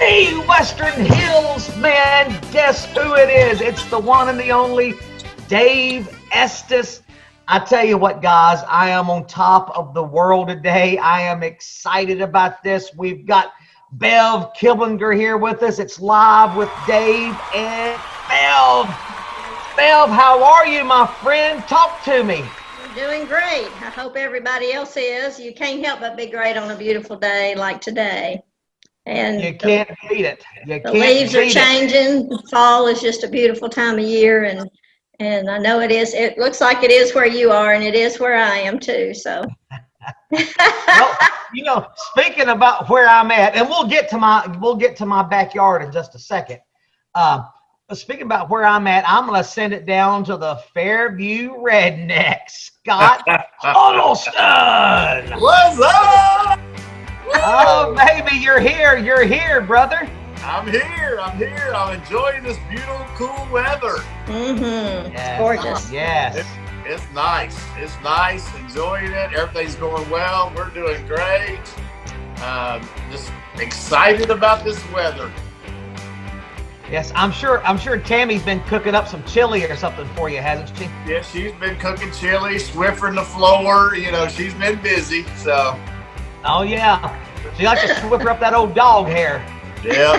Hey, Western Hills, man, guess who it is? It's the one and the only Dave Estes. I tell you what, guys, I am on top of the world today. I am excited about this. We've got Bev Killinger here with us. It's live with Dave and Bev. Bev, how are you, my friend? Talk to me. Doing great. I hope everybody else is. You can't help but be great on a beautiful day like today. And you can't beat it. The leaves are changing. Fall is just a beautiful time of year, and I know it is. It looks like it is where you are, and it is where I am too. So, well, speaking about where I'm at, and we'll get to my backyard in just a second. Speaking about where I'm at, I'm going to send it down to the Fairview Redneck, Scott Huddleston. What's up? Oh, baby, you're here, brother. I'm here. I'm enjoying this beautiful, cool weather. Mm-hmm. Yes. It's gorgeous. Yes. It's nice. It's nice. Enjoying it. Everything's going well. We're doing great. Just excited about this weather. Yes, I'm sure Tammy's been cooking up some chili or something for you, hasn't she? Yeah, she's been cooking chili, Swiffering the floor. You know, she's been busy, so. Oh, yeah. She likes to swiffer up that old dog hair. Yeah.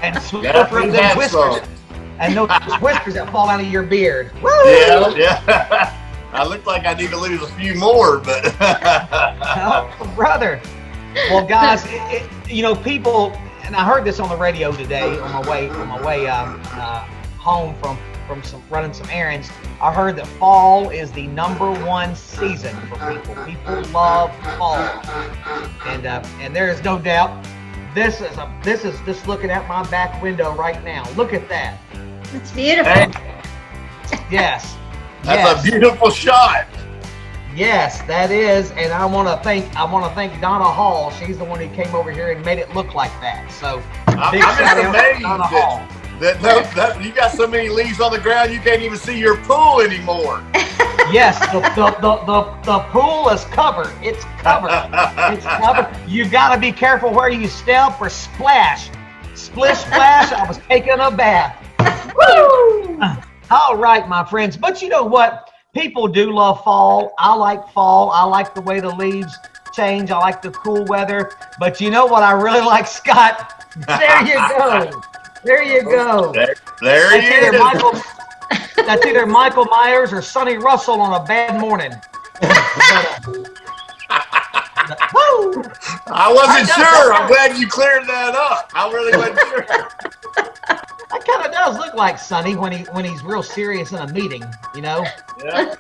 And swiffer up those whiskers. And those whiskers that fall out of your beard. Woo! Yeah. I look like I need to lose a few more, but. Oh, brother. Well, guys, people, and I heard this on the radio today on my way home from running some errands. I heard that fall is the #1 season for people. People love fall, and there is no doubt. This is just looking at my back window right now. Look at that. It's beautiful. Hey. Yes. That's a beautiful shot. Yes, that is, and I want to thank Donna Hall. She's the one who came over here and made it look like that. So I'm just amazed that you got so many leaves on the ground you can't even see your pool anymore. Yes, the pool is covered. It's covered. It's covered. You got to be careful where you step or splash. Splish splash. I was taking a bath. Woo! All right, my friends. But you know what? People do love fall. I like fall. I like the way the leaves change. I like the cool weather. But you know what I really like, Scott? There you go. There you go. There he is. That's either Michael Myers or Sonny Russell on a bad morning. I wasn't sure. I'm glad you cleared that up. I really wasn't sure. That kind of does look like Sonny when he's real serious in a meeting, you know. Yeah.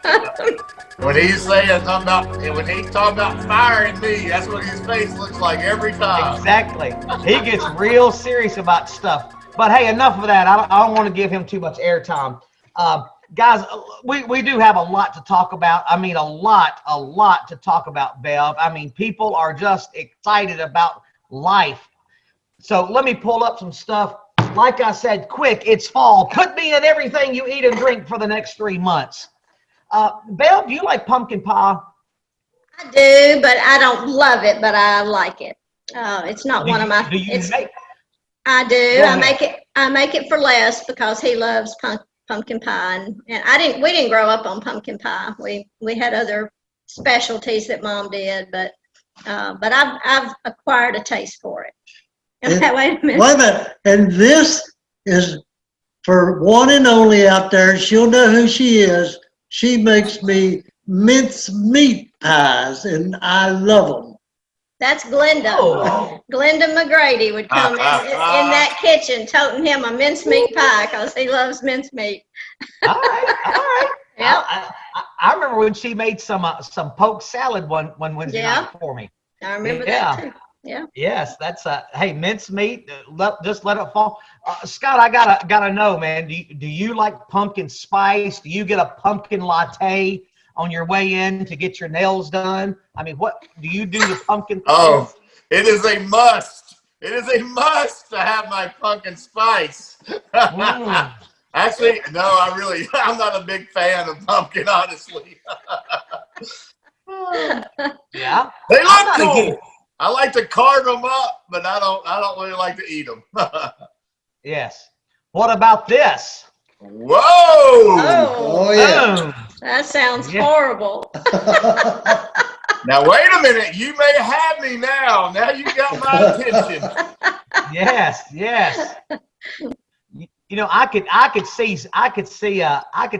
When he's talking about firing me, that's what his face looks like every time. Exactly. He gets real serious about stuff. But hey, enough of that. I don't want to give him too much airtime. Guys, we do have a lot to talk about. I mean, a lot to talk about, Bev. I mean, people are just excited about life. So let me pull up some stuff. Like I said, quick, it's fall. Put me in everything you eat and drink for the next 3 months. Bev, do you like pumpkin pie? I do, but I don't love it, but I like it. It's not one of my. Do you make? I do. I make it for Les because he loves pumpkin pie, and we didn't grow up on pumpkin pie. We had other specialties that Mom did, but I've acquired a taste for it. Wait a minute. And this is for one and only out there. She'll know who she is. She makes me mince meat pies, and I love them. That's Glenda. Oh. Glenda McGrady would come in that kitchen toting him a mincemeat pie because he loves mincemeat. All right. Yeah. I remember when she made some poke salad one Wednesday night for me. I remember that too. Yeah. Yes, that's hey, mincemeat. Just let it fall. Scott, I gotta know, man. Do you like pumpkin spice? Do you get a pumpkin latte on your way in to get your nails done? I mean, what do you do the pumpkin? Oh, it is a must. It is a must to have my pumpkin spice. Actually, no, I'm not a big fan of pumpkin, honestly. Yeah. They look cool. I like to carve them up, but I don't really like to eat them. Yes. What about this? Whoa! Oh, yeah. that sounds Yeah. horrible. Now wait a minute. You may have me now. Now you got my attention. Yes, yes. You know, I could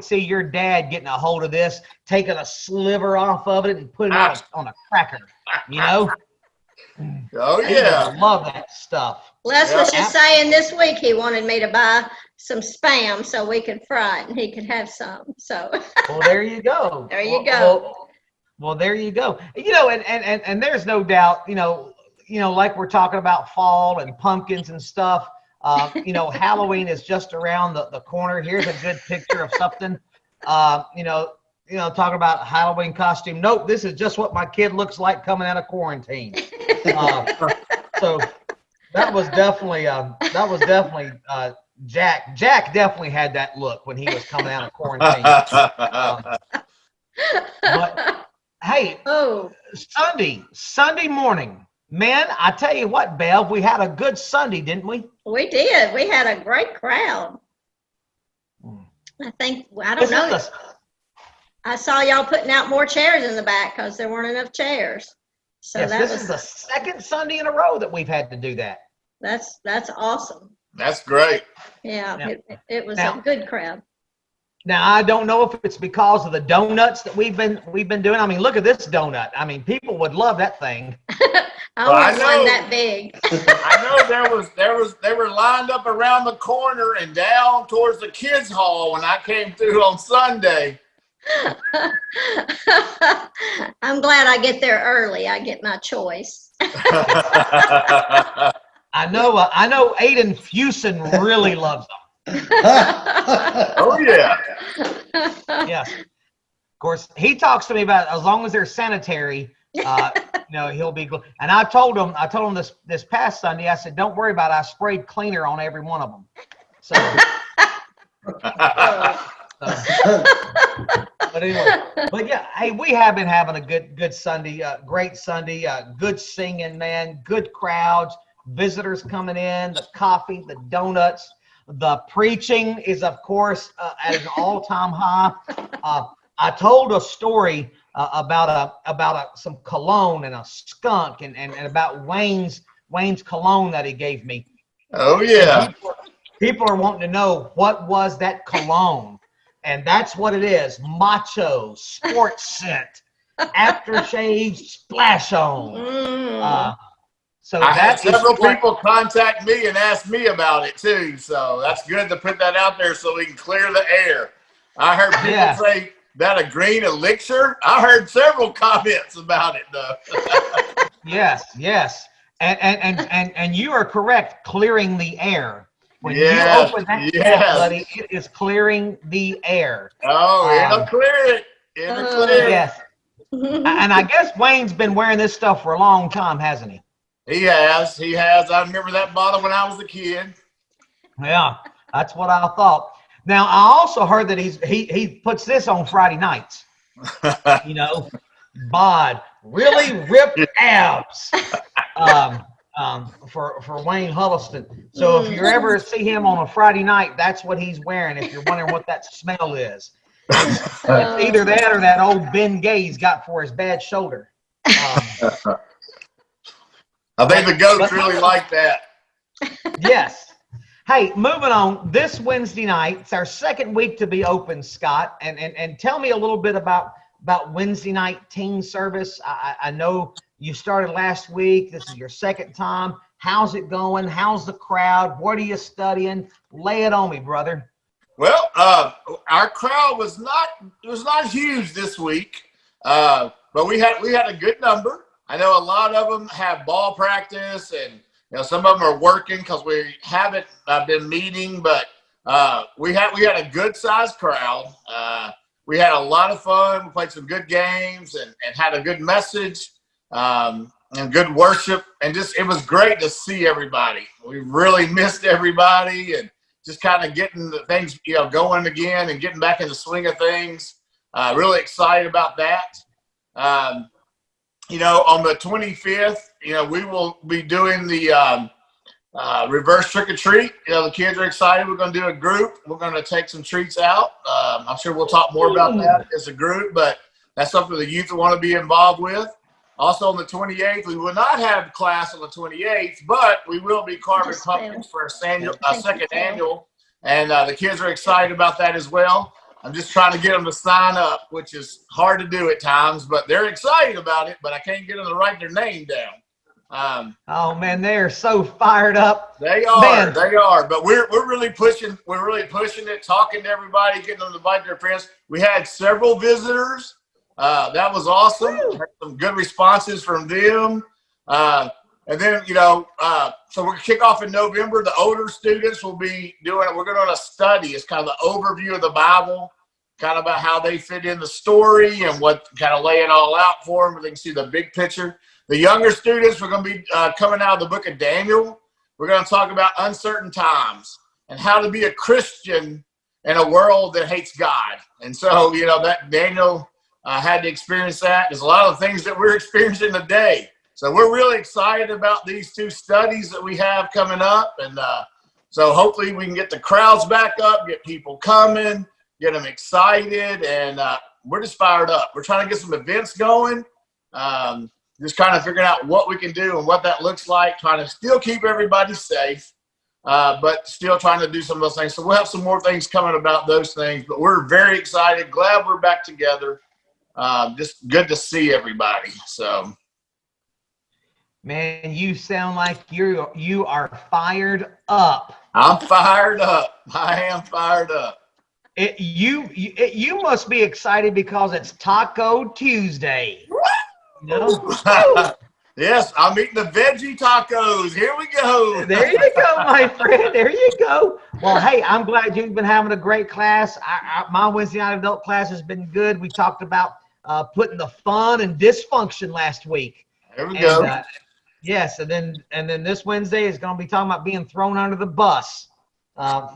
see your dad getting a hold of this, taking a sliver off of it and putting it on a cracker. You know? Oh He yeah. would love that stuff. Les Yeah. was just saying this week he wanted me to buy some Spam so we could fry it and he could have some. So Well, there you go. there you go. Well, there you go. You know, and there's no doubt, you know, like we're talking about fall and pumpkins and stuff. You know, Halloween is just around the corner. Here's a good picture of something. You know, talking about Halloween costume. Nope, this is just what my kid looks like coming out of quarantine. So that was definitely Jack. Jack definitely had that look when he was coming out of quarantine. But hey, Sunday morning, man, I tell you what, Bev, we had a good Sunday, didn't we? We did. We had a great crowd. I don't know. I saw y'all putting out more chairs in the back because there weren't enough chairs. So yes, this is the second Sunday in a row that we've had to do that. That's awesome. That's great. Yeah, it was a good crowd. Now I don't know if it's because of the donuts that we've been doing. I mean, look at this donut. I mean, people would love that thing. I want one that big. I know they were lined up around the corner and down towards the kids' hall when I came through on Sunday. I'm glad I get there early. I get my choice. I know Aiden Fusen really loves them. Oh yeah. Yes. Of course, he talks to me about as long as they're sanitary, you know, he'll be good. And I told him this past Sunday, I said, don't worry about it. I sprayed cleaner on every one of them. So but anyway, but yeah, hey, we have been having a good Sunday, great Sunday, good singing, man, good crowds, visitors coming in, the coffee, the donuts, the preaching is of course at an all-time high. I told a story about some cologne and a skunk and about Wayne's cologne that he gave me. Oh yeah. People are wanting to know what was that cologne. And that's what it is. Macho, sports scent, aftershave, splash on. So I had several people contact me and ask me about it too. So that's good to put that out there so we can clear the air. I heard people say that a green elixir. I heard several comments about it though. Yes. And you are correct, clearing the air. When you open that can, buddy, it is clearing the air. Oh, it'll clear it. It'll clear. Yes. And I guess Wayne's been wearing this stuff for a long time, hasn't he? He has. I remember that bottle when I was a kid. Yeah, that's what I thought. Now, I also heard that he puts this on Friday nights. You know, bod, really ripped abs. For Wayne Huddleston. So if you ever see him on a Friday night, that's what he's wearing. If you're wondering what that smell is, it's either that or that old Ben Gay's got for his bad shoulder. I think the goats really like that. Yes. Hey, moving on. This Wednesday night, it's our second week to be open, Scott. And tell me a little bit about Wednesday night teen service. I know you started last week. This is your second time. How's it going? How's the crowd? What are you studying? Lay it on me, brother. Well, our crowd was not huge this week, but we had a good number. I know a lot of them have ball practice, and some of them are working because we haven't been meeting. But we had a good sized crowd. We had a lot of fun. We played some good games and had a good message. And good worship, and it was great to see everybody. We really missed everybody, and just kind of getting the things going again and getting back in the swing of things. Really excited about that. on the 25th, we will be doing the reverse trick or treat. The kids are excited. We're going to do a group. We're going to take some treats out. I'm sure we'll talk more about that as a group, but that's something the youth will want to be involved with. Also on the 28th, we will not have class on the 28th, but we will be carving pumpkins for a second annual, and the kids are excited about that as well. I'm just trying to get them to sign up, which is hard to do at times, but they're excited about it, but I can't get them to write their name down. Oh man, they are so fired up. They are, but we're really pushing it, talking to everybody, getting them to invite their friends. We had several visitors. That was awesome. Had some good responses from them. And then, so we're going to kick off in November. The older students will be we're going to study. It's kind of the overview of the Bible, kind of about how they fit in the story and what kind of lay it all out for them. They can see the big picture. The younger students, we're going to be coming out of the book of Daniel. We're going to talk about uncertain times and how to be a Christian in a world that hates God. And so, that Daniel had to experience that. There's a lot of things that we're experiencing today. So we're really excited about these two studies that we have coming up. And so hopefully we can get the crowds back up, get people coming, get them excited. And we're just fired up. We're trying to get some events going. Just kind of figuring out what we can do and what that looks like, trying to still keep everybody safe, but still trying to do some of those things. So we'll have some more things coming about those things, but we're very excited. Glad we're back together. Just good to see everybody. So, man, you sound like you are fired up. I'm fired up. I am fired up. You must be excited because it's Taco Tuesday. Yes, I'm eating the veggie tacos. Here we go. There you go, my friend. There you go. Well, hey, I'm glad you've been having a great class. My Wednesday night adult class has been good. We talked about putting the fun and dysfunction last week. There we go. Yes, and then this Wednesday is going to be talking about being thrown under the bus.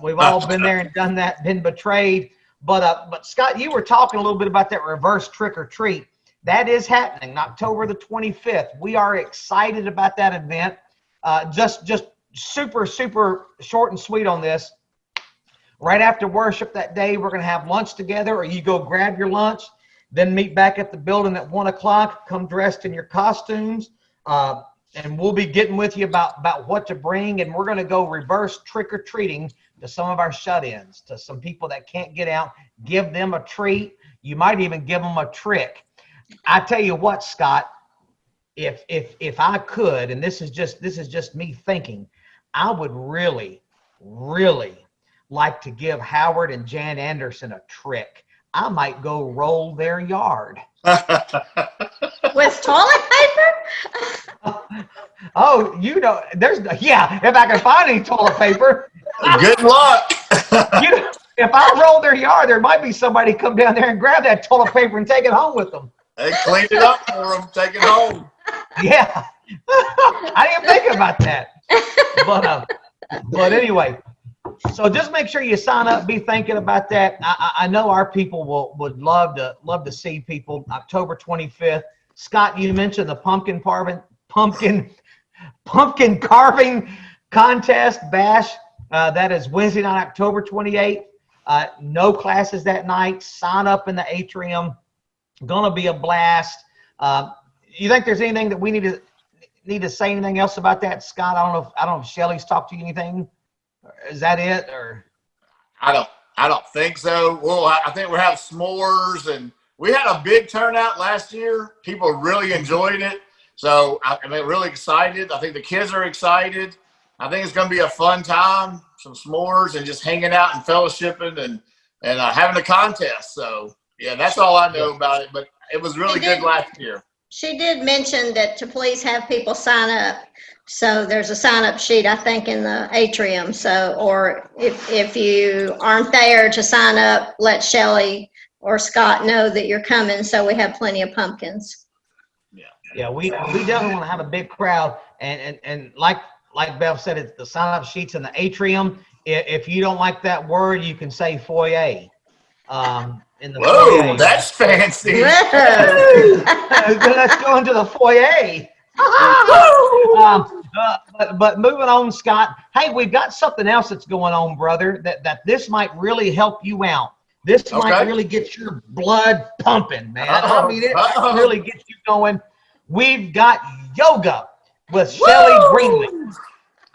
We've all been there and done that, been betrayed. But Scott, you were talking a little bit about that reverse trick or treat. That is happening October the 25th. We are excited about that event. Just super, super short and sweet on this. Right after worship that day, we're going to have lunch together, or you go grab your lunch, then meet back at the building at 1 o'clock, come dressed in your costumes, and we'll be getting with you about what to bring, and we're going to go reverse trick-or-treating to some of our shut-ins, to some people that can't get out, give them a treat. You might even give them a trick. I tell you what, Scott, if I could, and this is just me thinking, I would really, really like to give Howard and Jan Anderson a trick. I might go roll their yard. With toilet paper? Oh, if I can find any toilet paper. Good luck. If I roll their yard, there might be somebody come down there and grab that toilet paper and take it home with them. They cleaned it up for them, take it home. Yeah. I didn't think about that. But anyway, so just make sure you sign up, be thinking about that. I know our people would love to see people October 25th. Scott, you mentioned the pumpkin carving contest bash. That is Wednesday night, October 28th. No classes that night. Sign up in the atrium. Gonna be a blast. You think there's anything that we need to say anything else about that, Scott? I don't know if Shelly's talked to you anything. Is that it, or? I don't think so. Well, I think we're having s'mores, and we had a big turnout last year. People really enjoyed it. So I'm really excited. I think the kids are excited. I think it's going to be a fun time, some s'mores and just hanging out and fellowshipping and having a contest. So, yeah, that's all I know about it. But it was really good last year. She did mention that to please have people sign up. So there's a sign-up sheet, I think, in the atrium. So, or if you aren't there to sign up, let Shelly or Scott know that you're coming, so we have plenty of pumpkins. Yeah, we definitely want to have a big crowd, and like Bev said, it's the sign-up sheets in the atrium. If you don't like that word, you can say foyer. in the Whoa, foyer. that's fancy. Let's go into the foyer. But moving on, Scott. Hey, we've got something else that's going on, brother. That this might really help you out. This might Okay. really get your blood pumping, man. I Uh-oh, mean, it uh-oh. really gets you going. We've got yoga with Shelley Greenlee.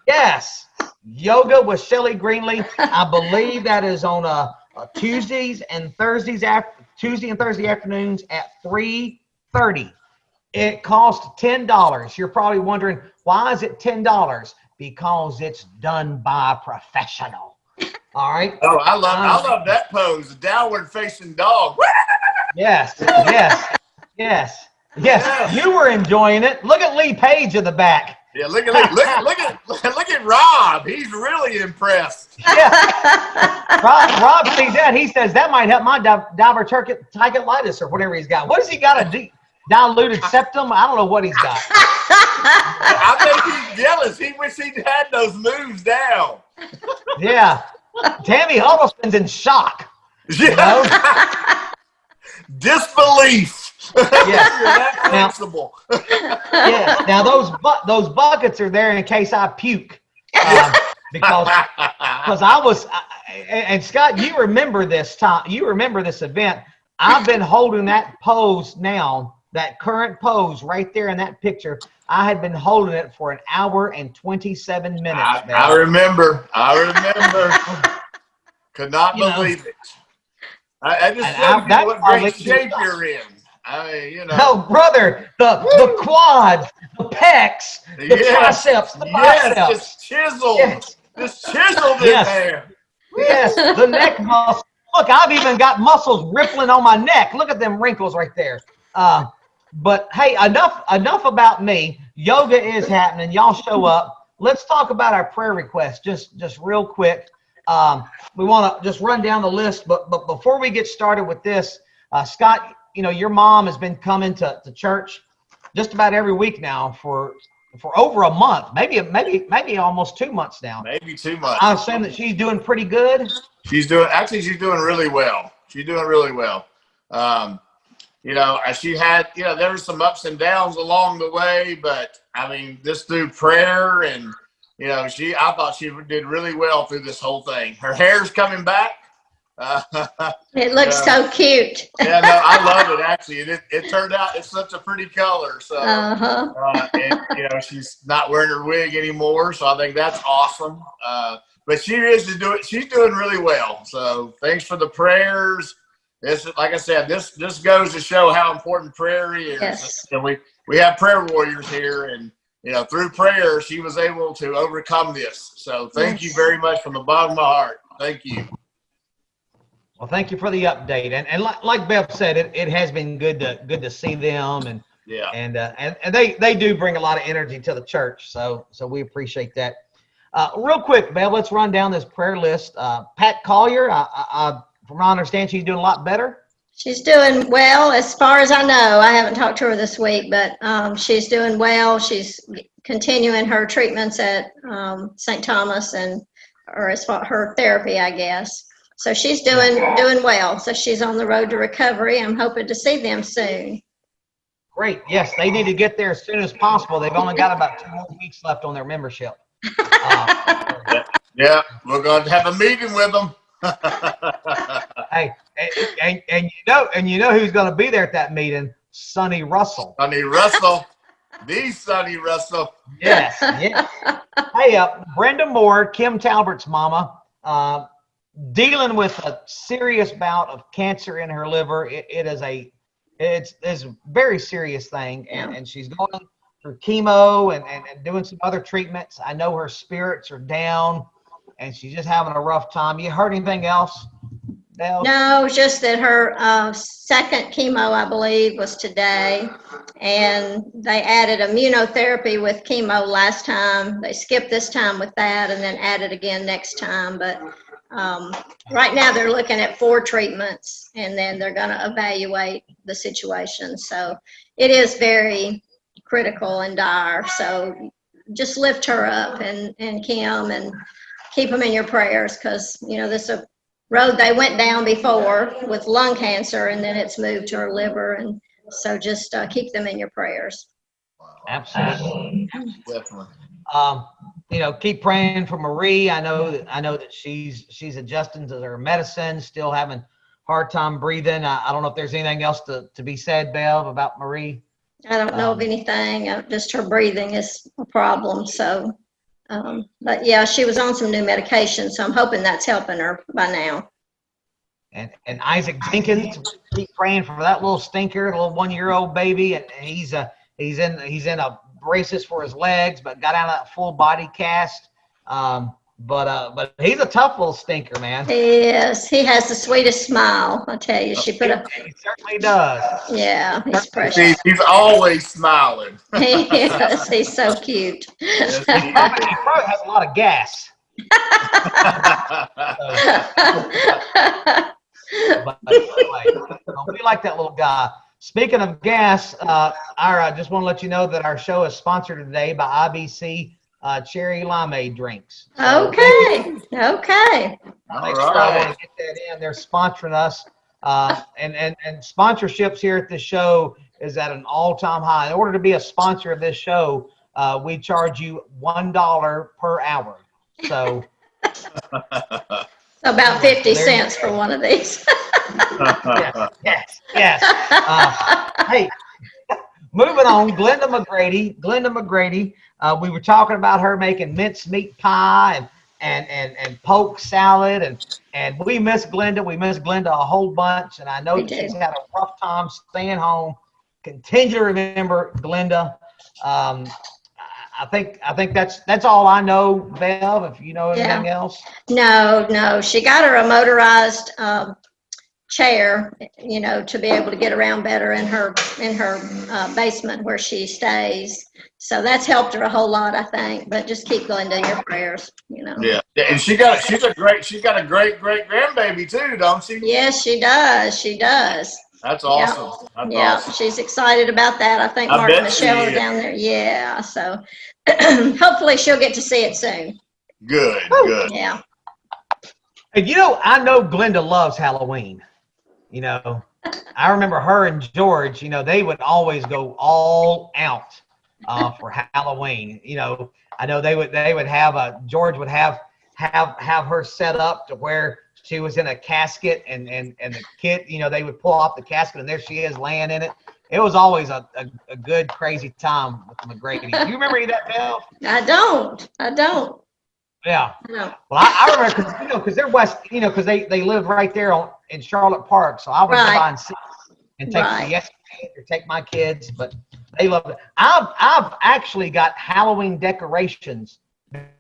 Yes, yoga with Shelley Greenlee. I believe that is on Tuesday and Thursday afternoons at 3:30. It costs $10. You're probably wondering, why is it $10? Because it's done by a professional. All right. Oh, I love that pose, the downward facing dog. Yes. You were enjoying it. Look at Lee Page in the back. Yeah, look at Rob. He's really impressed. Yeah. Rob sees that. He says that might help my diverticulitis or whatever he's got. What has he got? A diluted septum? I don't know what he's got. I think he's jealous. He wish he'd had those moves down. Yeah. Tammy Huddleston's in shock. Yeah. You know? Disbelief. Yes. That flexible. Yeah. Now those buckets are there in case I puke, because I was. And Scott, you remember this time? You remember this event? I've been holding that pose now. That current pose right there in that picture. I had been holding it for 1 hour and 27 minutes. I remember. Could not believe it. I just shows you what great shape you're in. No, brother, the quads, the pecs, the triceps, the biceps. Just chiseled. Yes. Just chiseled in there. Yes, the neck muscle. Look, I've even got muscles rippling on my neck. Look at them wrinkles right there. But hey, enough about me. Yoga is happening. Y'all show up. Let's talk about our prayer requests just real quick. We want to just run down the list, but before we get started with this, Scott, your mom has been coming to church just about every week now for over a month, maybe almost 2 months now. Maybe 2 months. I assume that she's doing pretty good. She's doing really well. She's doing really well. She had, there were some ups and downs along the way, but I mean, just through prayer and, I thought she did really well through this whole thing. Her hair's coming back. It looks so cute. Yeah, no, I love it. Actually, it turned out it's such a pretty color. So, and, she's not wearing her wig anymore. So I think that's awesome. But she's doing really well. So thanks for the prayers. This, like I said, this goes to show how important prayer is. Yes. And we have prayer warriors here, and through prayer, she was able to overcome this. So thank you very much from the bottom of my heart. Thank you. Well, thank you for the update. And like Bev said, it has been good to see them, and they do bring a lot of energy to the church. So we appreciate that. Real quick, Bev, let's run down this prayer list. Pat Collier, from what I understand, she's doing a lot better. She's doing well, as far as I know. I haven't talked to her this week, but she's doing well. She's continuing her treatments at St. Thomas or as far her therapy, I guess. So she's doing well. So she's on the road to recovery. I'm hoping to see them soon. Great. Yes, they need to get there as soon as possible. They've only got about 2 more weeks left on their membership. Yeah, we're going to have a meeting with them. Hey, and you know who's going to be there at that meeting? Sonny Russell. Sonny Russell. The Sonny Russell. Yes. Hey, Brenda Moore, Kim Talbert's mama, dealing with a serious bout of cancer in her liver. It's a very serious thing, and she's going through chemo and doing some other treatments. I know her spirits are down, and she's just having a rough time. You heard anything else, Del? No, just that her second chemo, I believe, was today, and they added immunotherapy with chemo last time. They skipped this time with that and then added again next time, but right now they're looking at 4 treatments, and then they're going to evaluate the situation. So it is very critical and dire. So just lift her up and Kim, and keep them in your prayers, because this road they went down before with lung cancer, and then it's moved to her liver. And so just keep them in your prayers. Absolutely. Definitely. Keep praying for Marie. I know that she's adjusting to her medicine, still having hard time breathing. I don't know if there's anything else to be said, Bev, about Marie. I don't know of anything. Just her breathing is a problem. So, but yeah, she was on some new medication, so I'm hoping that's helping her by now. And Isaac Jenkins, keep praying for that little stinker, the little 1-year-old baby, and he's in a braces for his legs, but got out of that full body cast. But he's a tough little stinker, man. Yes, he has the sweetest smile. I tell you, she put a. He certainly does. Yeah, he's precious. He's always smiling. He is. He's so cute. Yes, He probably has a lot of gas. But anyway, we like that little guy. Speaking of gas, I just want to let you know that our show is sponsored today by IBC Cherry Limeade drinks. So Okay. All I want right. to get that in. They're sponsoring us, and sponsorships here at this show is at an all-time high. In order to be a sponsor of this show, we charge you $1 per hour. So. About 50 cents for one of these. Yes. Hey, moving on. Glenda McGrady. We were talking about her making mincemeat pie and poke salad, and we miss Glenda. We miss Glenda a whole bunch, and I know that she's had a rough time staying home. Continue to remember Glenda. I think that's all I know, Bev. If you know anything else. No. She got her a motorized chair, to be able to get around better in her basement where she stays. So that's helped her a whole lot, I think. But just keep Glenda in your prayers. Yeah, and she's got a great great grandbaby too, don't she? Yes, she does. She does. That's awesome. That's awesome. She's excited about that. I think I Mark and bet she Michelle are is. down there. Yeah, so hopefully she'll get to see it soon. Good. Yeah. And I know Glenda loves Halloween. I remember her and George, they would always go all out for Halloween. I know they would have George would have her set up to where she was in a casket, and the kid, they would pull off the casket, and there she is laying in it. It was always a good, crazy time with the McGrady. Do you remember any of that, Bill? I don't. Yeah. No. Well, I remember because they're west, because they live right there in Charlotte Park. So I would go by and see and take the or take my kids, but they love it. I've actually got Halloween decorations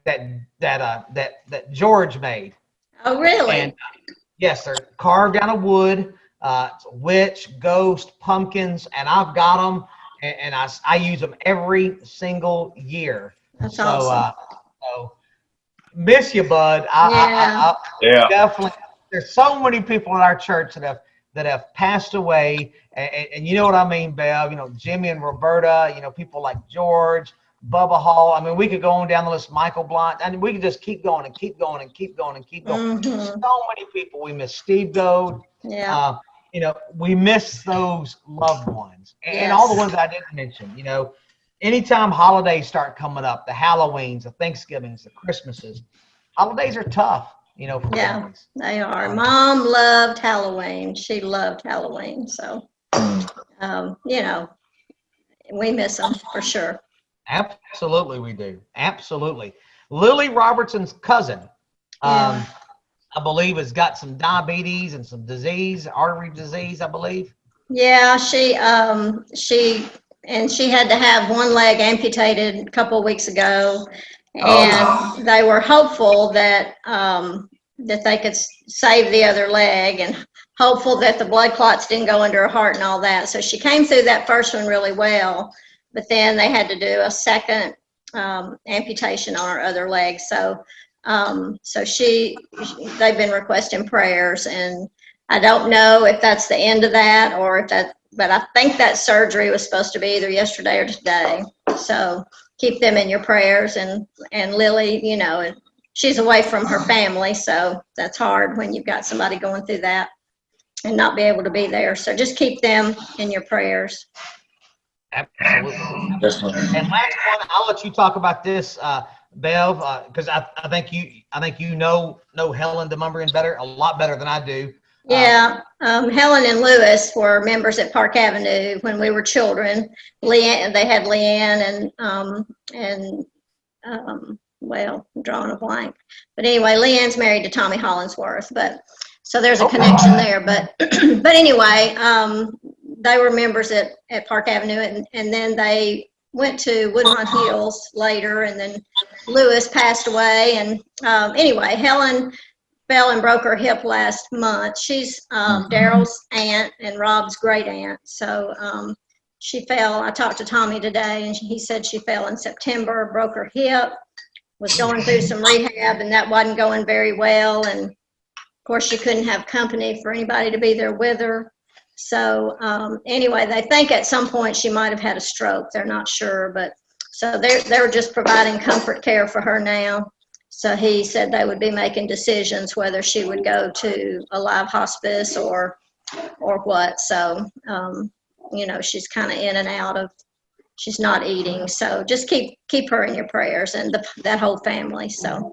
that George made. Oh, really? And yes, they're carved out of wood. Witch, ghost, pumpkins, and I've got them, and I use them every single year. That's awesome. So miss you, bud. I definitely. There's so many people in our church that have passed away, and you know what I mean, Bev. Jimmy and Roberta. People like George, Bubba Hall. I mean, we could go on down the list. Michael Blunt. I mean, we could just keep going and keep going and keep going and keep going. Mm-hmm. So many people. We miss Steve Goad. Yeah. We miss those loved ones, and all the ones I didn't mention. Anytime holidays start coming up, the Halloweens, the Thanksgivings, the Christmases, holidays are tough. For families. They are. Mom loved Halloween. She loved Halloween. So, we miss them for sure. Absolutely, we do. Absolutely. Lily Robertson's cousin, I believe, has got some diabetes and some artery disease, I believe. Yeah, she had to have one leg amputated a couple of weeks ago. And they were hopeful that they could save the other leg, and hopeful that the blood clots didn't go into her heart and all that. So she came through that first one really well, but then they had to do a second amputation on her other leg. So they've been requesting prayers, and I don't know if that's the end of that but I think that surgery was supposed to be either yesterday or today. So keep them in your prayers, and Lily, she's away from her family, so that's hard when you've got somebody going through that and not be able to be there. So just keep them in your prayers. Absolutely. Definitely. And last one, I'll let you talk about this, Bev, because I think you know Helen DeMumbrian a lot better than I do. Yeah, Helen and Lewis were members at Park Avenue when we were children. Leanne, they had Leanne and well, I'm drawing a blank. But anyway, Leanne's married to Tommy Hollingsworth, but so there's a connection there. But but anyway, they were members at Park Avenue, and then they went to Woodlawn Hills later, and then Lewis passed away. And anyway, Helen fell and broke her hip last month. She's Daryl's aunt and Rob's great aunt. So she fell. I talked to Tommy today, and he said she fell in September, broke her hip, was going through some rehab, and that wasn't going very well. And of course, she couldn't have company for anybody to be there with her. So anyway, they think at some point she might have had a stroke. They're not sure, but so they're just providing comfort care for her now. So he said they would be making decisions whether she would go to a live hospice or what. So, she's kind of in and out of, she's not eating. So just keep her in your prayers and that whole family. So,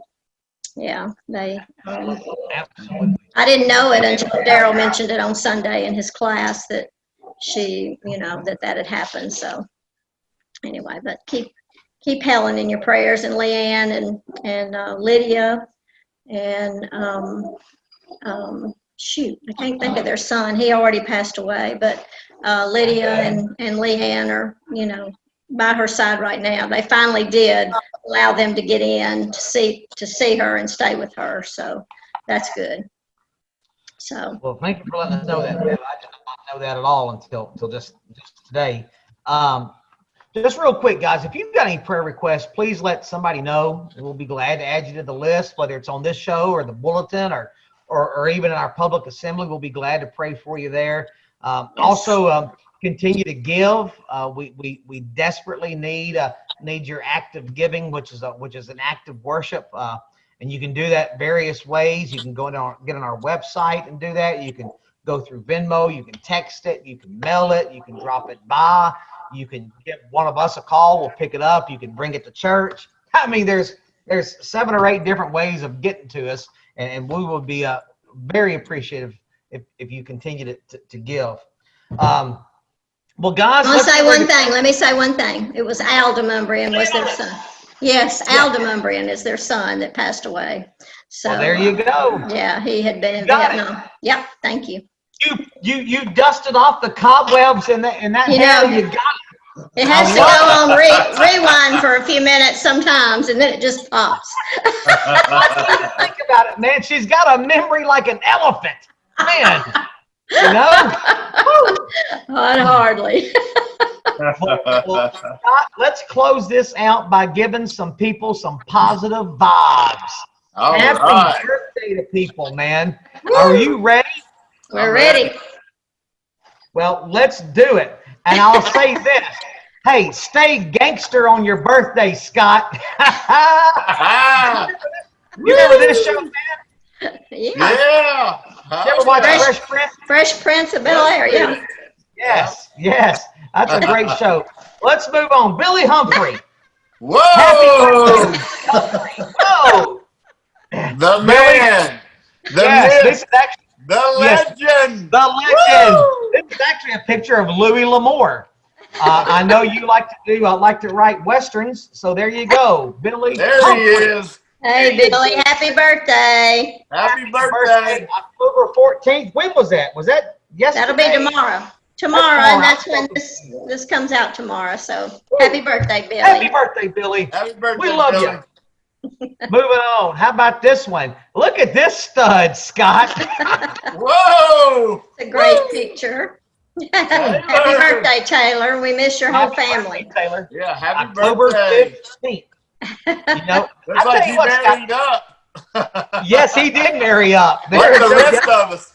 yeah, Absolutely. I didn't know it until Daryl mentioned it on Sunday in his class that she, that had happened. So anyway, but keep Helen in your prayers, and Leanne and Lydia and I can't think of their son. He already passed away, but Lydia and Leanne are, by her side right now. They finally did allow them to get in to see her and stay with her. So that's good. So Well, thank you for letting us know that, Bev. I did not know that at all until just today. Just real quick, guys, if you've got any prayer requests, please let somebody know. We'll be glad to add you to the list, whether it's on this show or the bulletin or even in our public assembly. We'll be glad to pray for you there. Also, continue to give. We desperately need your active giving, which is an act of worship. And you can do that various ways. You can get on our website and do that. You can go through Venmo. You can text it. You can mail it. You can drop it by. You can give one of us a call. We'll pick it up. You can bring it to church. I mean, there's 7 or 8 different ways of getting to us, and we will be very appreciative if you continue to give. Well, guys, Let me say one thing. It was Al DeMumbrian was their son. Yes, Al DeMumbrian is their son that passed away. So well, there you go. Yeah, he had been in Vietnam. Yep, thank you. You dusted off the cobwebs in that hair. You got it. It has to go on rewind for a few minutes sometimes, and then it just pops. Think about it, man. She's got a memory like an elephant, man. Not hardly. Well, Scott, let's close this out by giving some people some positive vibes. All Happy right. birthday to people, man. Are you ready? We're ready. Well, let's do it. And I'll say this. Hey, stay gangster on your birthday, Scott. You remember this show, man? Yeah. You ever watch Fresh Prince? Fresh Prince of Bel-Air, yeah. Yes. That's a great show. Let's move on. Billy Humphrey. Whoa! Happy birthday. Whoa! The man. This is actually the legend. The legend. This is actually a picture of Louis L'Amour. I know you like to write westerns, so there you go, Billy. There Humphrey. he is. Hey, Billy, happy birthday. Happy birthday. October 14th. When was that? Was that yesterday? That'll be tomorrow. Tomorrow, and that's when this comes out tomorrow. So happy birthday, Billy. Happy birthday, Billy. Happy birthday, We love Billy. you. Moving on. How about this one? Look at this stud, Scott. Whoa! It's a great picture. Happy birthday, Taylor. We miss your whole family. Birthday, Taylor. Yeah, happy October birthday. 15th. Looks like you married up. Yes, he did marry up. Like the rest of us.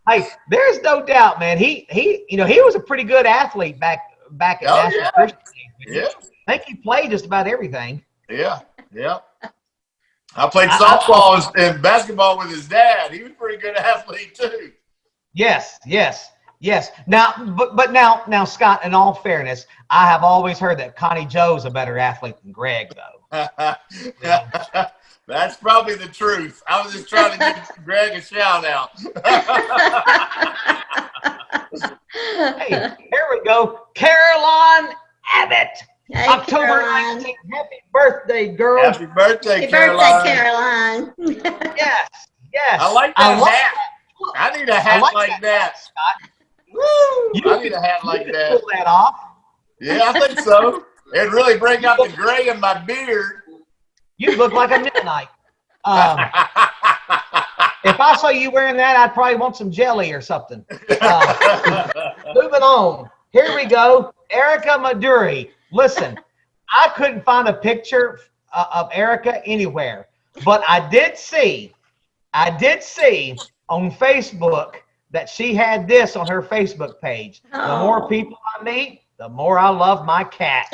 Hey, there's no doubt, man. He was a pretty good athlete back at National Christian Team. Yeah. I think he played just about everything. Yeah. I played softball and basketball with his dad. He was a pretty good athlete too. Yes. Now, but now, Scott, in all fairness, I have always heard that Connie Joe's a better athlete than Greg, though. That's probably the truth. I was just trying to give Greg a shout out. Hey, here we go. Caroline Abbott. Hey, October Caroline. 19th. Happy birthday, girl. Happy birthday, Happy Caroline. birthday, Caroline. Yes. I like that love hat. Look, I need a hat like that. Scott. Woo! I need a hat like You can that. pull that off. Yeah, I think so. It'd really bring out the gray in my beard. You look like a midnight. If I saw you wearing that, I'd probably want some jelly or something. Moving on. Here we go. Erica Maduri. Listen, I couldn't find a picture of Erica anywhere, but I did see on Facebook that she had this on her Facebook page. The more people I meet, the more I love my cat.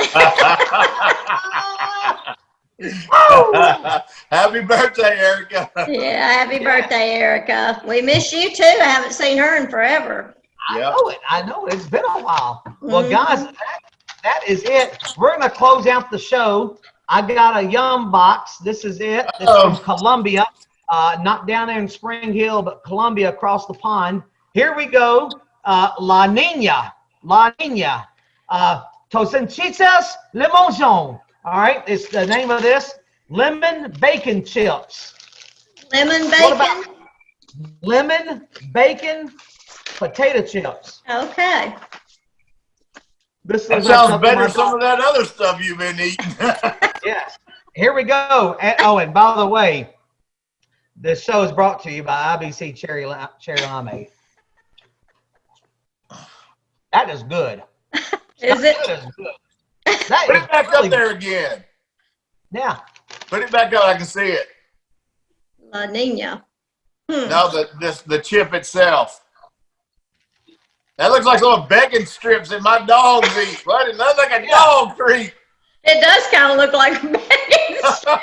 Happy birthday, Erica. Yeah, happy birthday, Erica. We miss you too. I haven't seen her in forever. I know it. It's been a while. Well, guys, that is it. We're going to close out the show. I got a Yum box. This is it. This is from Columbia. Not down there in Spring Hill, but Columbia across the pond. Here we go. La Nina. Tocinchitas Limon Jaune. All right, it's the name of this. Lemon bacon chips. Lemon What about bacon. lemon bacon potato chips? Okay. This That is sounds better than some of that other stuff you've been eating. Yes. Here we go. And by the way, this show is brought to you by IBC Cherry Limeade. That is good. Is it? That is good. That Put is it back really up there again. Yeah. Put it back up. I can see it. La Nina. No, the chip itself. That looks like some bacon strips that my dogs eat. What? It looks like a dog treat. It does kind of look like a bacon strip.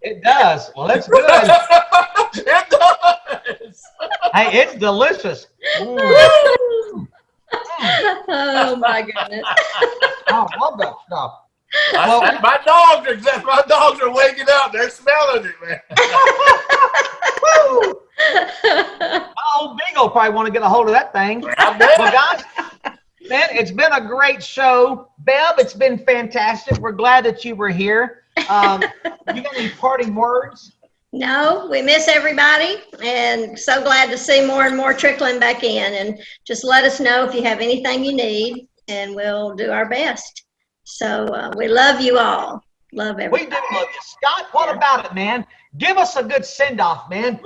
It does. Well, it's good. It does. Hey, it's delicious. Oh my goodness. I love that stuff. My dogs are waking up. They're smelling it, man. Oh, Beagle probably want to get a hold of that thing. I bet. Well, guys, man, it's been a great show. Bev, it's been fantastic. We're glad that you were here. You got any parting words? No, we miss everybody and so glad to see more and more trickling back in. And just let us know if you have anything you need and we'll do our best. So we love you all. Love everybody. We do love you. Scott, what about it, man? Give us a good send-off, man.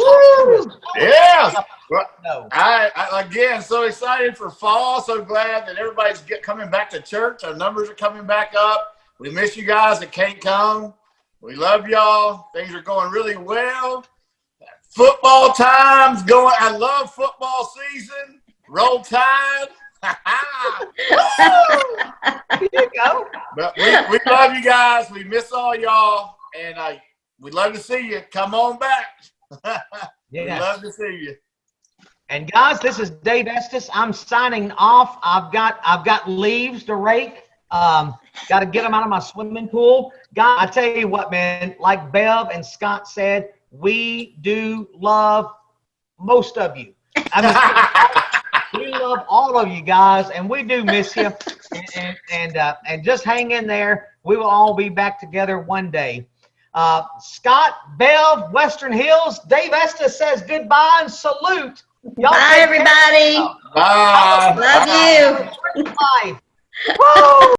Yeah. Well, No. I again, so excited for fall. So glad that everybody's coming back to church. Our numbers are coming back up. We miss you guys that can't come. We love y'all. Things are going really well. Football time's going. I love football season. Roll Tide. There you go. But we love you guys. We miss all y'all. And we'd love to see you. Come on back. We'd love to see you. And guys, this is Dave Estes. I'm signing off. I've got leaves to rake. Got to get them out of my swimming pool. God, I tell you what, man, like Bev and Scott said, we do love most of you. I mean, we love all of you guys, and we do miss you. And just hang in there. We will all be back together one day. Scott, Bev, Western Hills, Dave Estes says goodbye and salute. Y'all Bye, everybody. Bye. Love you. Bye. Woo!